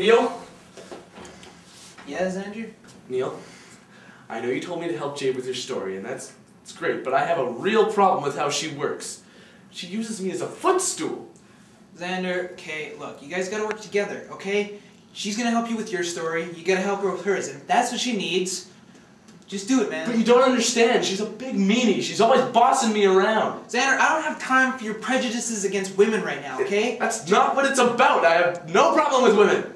Neil? Yes, Andrew? Neil, I know you told me to help Jade with your story, and that's great, but I have a real problem with how she works. She uses me as a footstool. Xander, okay, look, you guys gotta work together, okay? She's gonna help you with your story, you gotta help her with hers, and if that's what she needs, just do it, man. But you don't understand, she's a big meanie, she's always bossing me around. Xander, I don't have time for your prejudices against women right now, okay? That's not what it's about, I have no problem with women.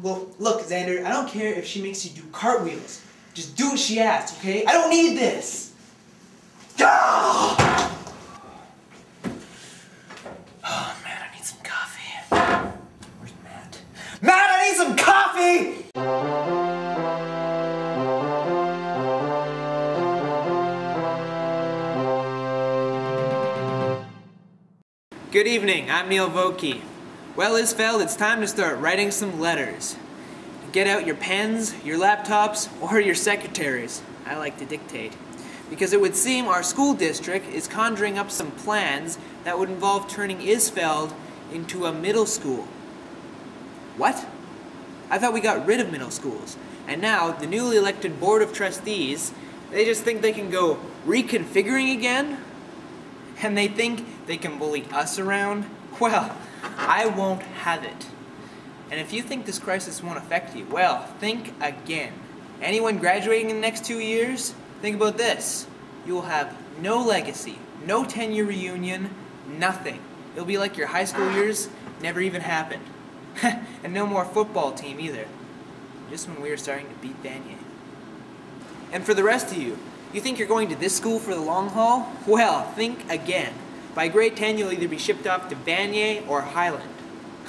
Well, look, Xander, I don't care if she makes you do cartwheels. Just do what she asks, okay? I don't need this! Ah! Oh, man, I need some coffee. Where's Matt? Matt, I need some coffee! Good evening, I'm Neil Vokey. Well, Isfeld, it's time to start writing some letters. Get out your pens, your laptops, or your secretaries. I like to dictate. Because it would seem our school district is conjuring up some plans that would involve turning Isfeld into a middle school. What? I thought we got rid of middle schools. And now, the newly elected Board of Trustees, they just think they can go reconfiguring again? And they think they can bully us around? Well, I won't have it. And if you think this crisis won't affect you, well, think again. Anyone graduating in the next 2 years? Think about this. You will have no legacy, no 10-year reunion, nothing. It'll be like your high school years never even happened. And no more football team either. Just when we were starting to beat Vanier. And for the rest of you, you think you're going to this school for the long haul? Well, think again. By grade 10, you'll either be shipped off to Vanier or Highland.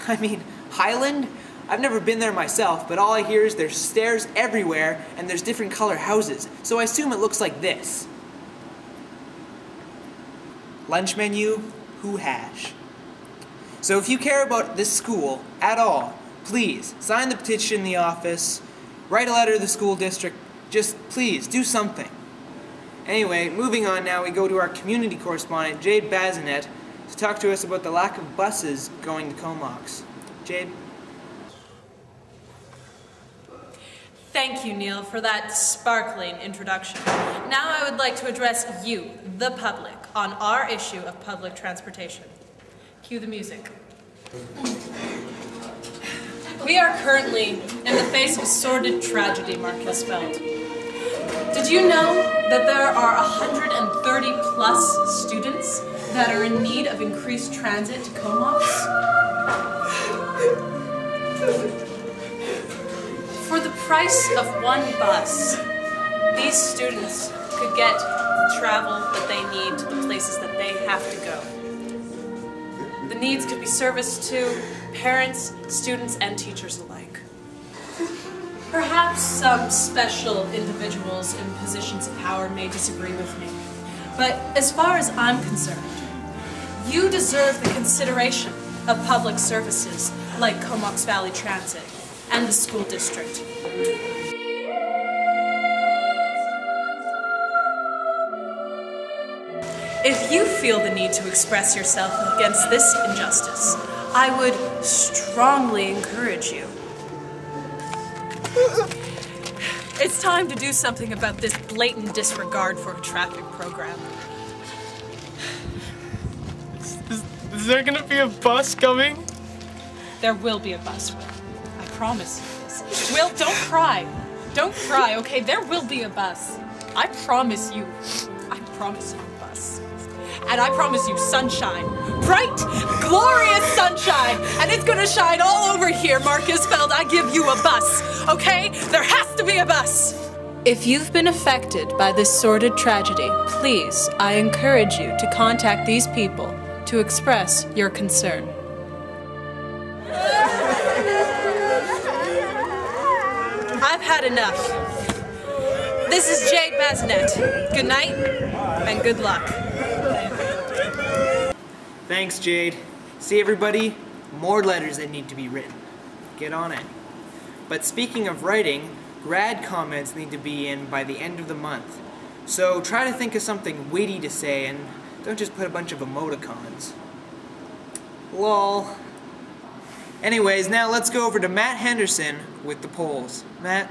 I mean, Highland? I've never been there myself, but all I hear is there's stairs everywhere and there's different color houses, so I assume it looks like this. Lunch menu, who hash. So if you care about this school at all, please sign the petition in the office, write a letter to the school district, just please do something. Anyway, moving on now, we go to our community correspondent, Jade Bazinet, to talk to us about the lack of buses going to Comox. Jade? Thank you, Neil, for that sparkling introduction. Now I would like to address you, the public, on our issue of public transportation. Cue the music. We are currently in the face of a sordid tragedy, Mark Isfeld. Did you know that there are 130 plus students that are in need of increased transit to Comox? For the price of one bus, these students could get the travel that they need to the places that they have to go. The needs could be serviced to parents, students, and teachers alike. Perhaps some special individuals in positions of power may disagree with me, but as far as I'm concerned, you deserve the consideration of public services like Comox Valley Transit and the school district. If you feel the need to express yourself against this injustice, I would strongly encourage you. It's time to do something about this blatant disregard for a traffic program. Is there gonna be a bus coming? There will be a bus, Will. I promise you this. Will, don't cry. Don't cry, okay? There will be a bus. I promise you. I promise you a bus. And I promise you sunshine. Bright, glorious sunshine. And it's gonna shine all over here, Mark Isfeld. I give you a bus, okay? There has to be a bus. If you've been affected by this sordid tragedy, please, I encourage you to contact these people to express your concern. I've had enough. This is Jade Bazinet. Good night, and good luck. Thanks, Jade. See, everybody? More letters that need to be written. Get on it. But speaking of writing, grad comments need to be in by the end of the month. So try to think of something witty to say and don't just put a bunch of emoticons. Lol. Anyways, now let's go over to Matt Henderson with the polls. Matt?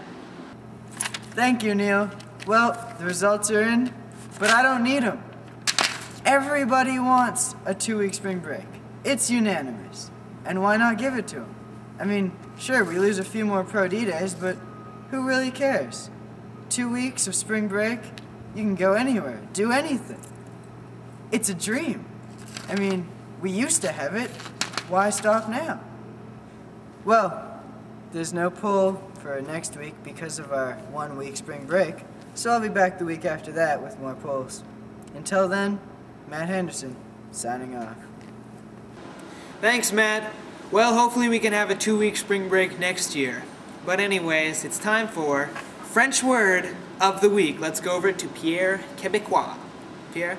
Thank you, Neil. Well, the results are in, but I don't need them. Everybody wants a 2-week spring break. It's unanimous. And why not give it to them? I mean, sure, we lose a few more Pro D days, but who really cares? 2 weeks of spring break, you can go anywhere, do anything. It's a dream. I mean, we used to have it. Why stop now? Well, there's no poll for next week because of our 1-week spring break, so I'll be back the week after that with more polls. Until then, Matt Henderson, signing off. Thanks, Matt. Well, hopefully we can have a 2-week spring break next year. But anyways, it's time for French word of the week. Let's go over to Pierre Québécois. Pierre?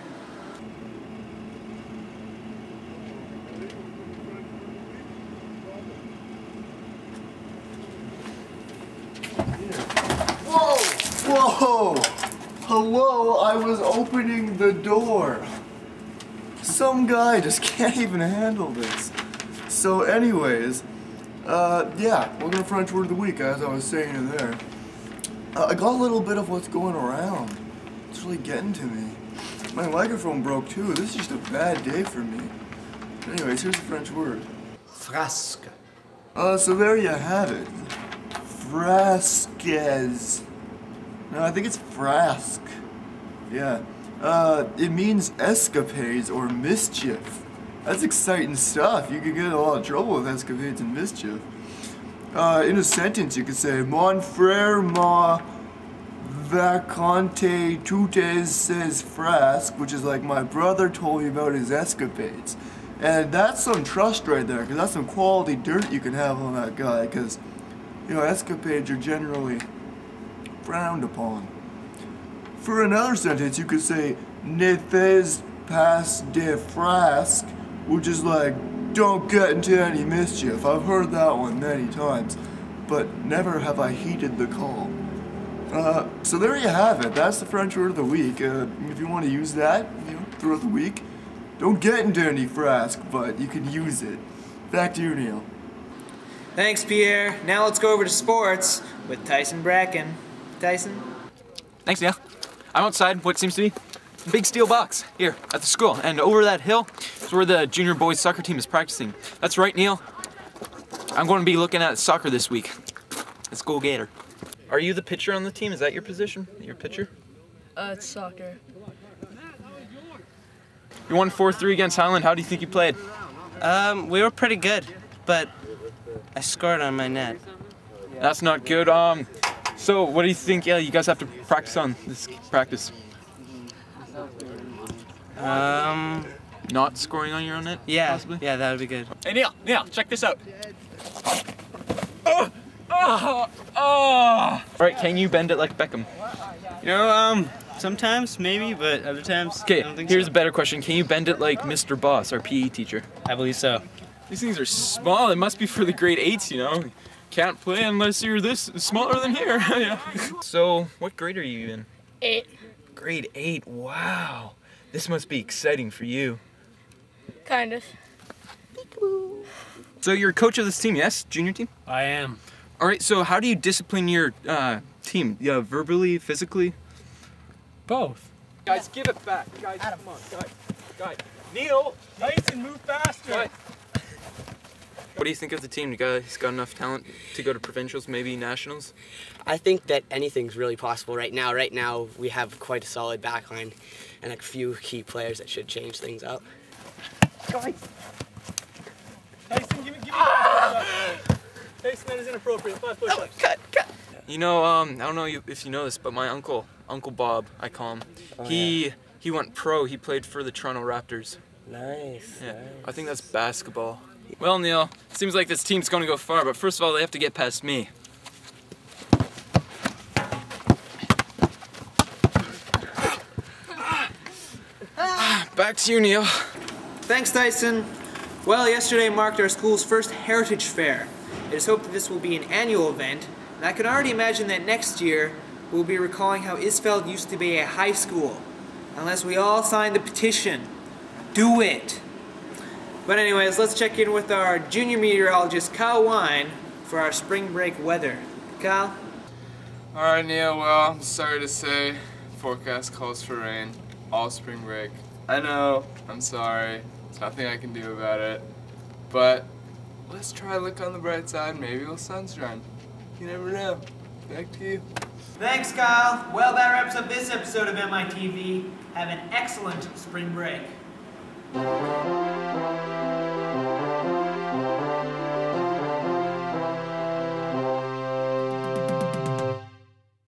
Whoa! Hello, I was opening the door. Some guy just can't even handle this. So anyways, yeah, we're gonna French word of the week, as I was saying in there. I got a little bit of what's going around. It's really getting to me. My microphone broke too. This is just a bad day for me. Anyways, here's the French word. Frasque. So there you have it. Frasques. No, I think it's frasque. Yeah. It means escapades or mischief. That's exciting stuff. You could get in a lot of trouble with escapades and mischief. In a sentence, you could say, Mon frère m'a raconté toutes ses frasques, which is like, my brother told me about his escapades. And that's some trust right there, because that's some quality dirt you can have on that guy, because, you know, escapades are generally frowned upon. For another sentence, you could say, ne fais pas de frasques, which is like, don't get into any mischief. I've heard that one many times, but never have I heeded the call. So there you have it. That's the French word of the week. If you want to use that, you know, throughout the week, don't get into any frasque, but you can use it. Back to you, Neil. Thanks, Pierre. Now let's go over to sports with Tyson Bracken. Tyson? Thanks, Neil. I'm outside what seems to be a big steel box here at the school, and over that hill is where the junior boys soccer team is practicing. That's right, Neil. I'm going to be looking at soccer this week. Let's go Gator. Are you the pitcher on the team? Is that your position? Your pitcher? It's soccer. You won 4-3 against Highland. How do you think you played? We were pretty good, but I scored on my net. That's not good. So what do you think? Yeah, you guys have to practice on this practice. Not scoring on your own net? Yeah, possibly? yeah, that would be good. Hey Neil, check this out. All right, can you bend it like Beckham? You know, sometimes maybe, but other times I don't think here's so. a better question. Can you bend it like Mr. Boss, our PE teacher? I believe so. These things are small. It must be for the grade 8s, you know. Can't play unless you're this smaller than here. Yeah. So, what grade are you in? 8. Grade 8. Wow. This must be exciting for you. Kind of. So you're coach of this team, yes? Junior team? I am. All right, so how do you discipline your team? Yeah, verbally, physically? Both. Guys, give it back. Guys, come on. Guys. Neil! Tyson, move faster. Guys. What do you think of the team? You guys got enough talent to go to provincials, maybe nationals? I think that anything's really possible right now. Right now, we have quite a solid backline and a few key players that should change things up. Guys. Tyson, give me Tyson, that is inappropriate. 5 push-ups. Cut. You know, I don't know if you know this, but my Uncle Bob, I call him, he went pro. He played for the Toronto Raptors. Nice. Yeah, nice. I think that's basketball. Well, Neil, it seems like this team's going to go far, but first of all, they have to get past me. Back to you, Neil. Thanks, Tyson. Well, yesterday marked our school's first Heritage Fair. It is hoped that this will be an annual event, and I can already imagine that next year we'll be recalling how Isfeld used to be a high school. Unless we all sign the petition. Do it! But anyways, let's check in with our junior meteorologist, Kyle Wine, for our spring break weather. Kyle? Alright, Neil, well, I'm sorry to say, forecast calls for rain all spring break. I know, I'm sorry, there's nothing I can do about it, but let's try to look on the bright side, maybe it'll sunshine. You never know. Back to you. Thanks, Kyle. Well, that wraps up this episode of MITV. Have an excellent spring break.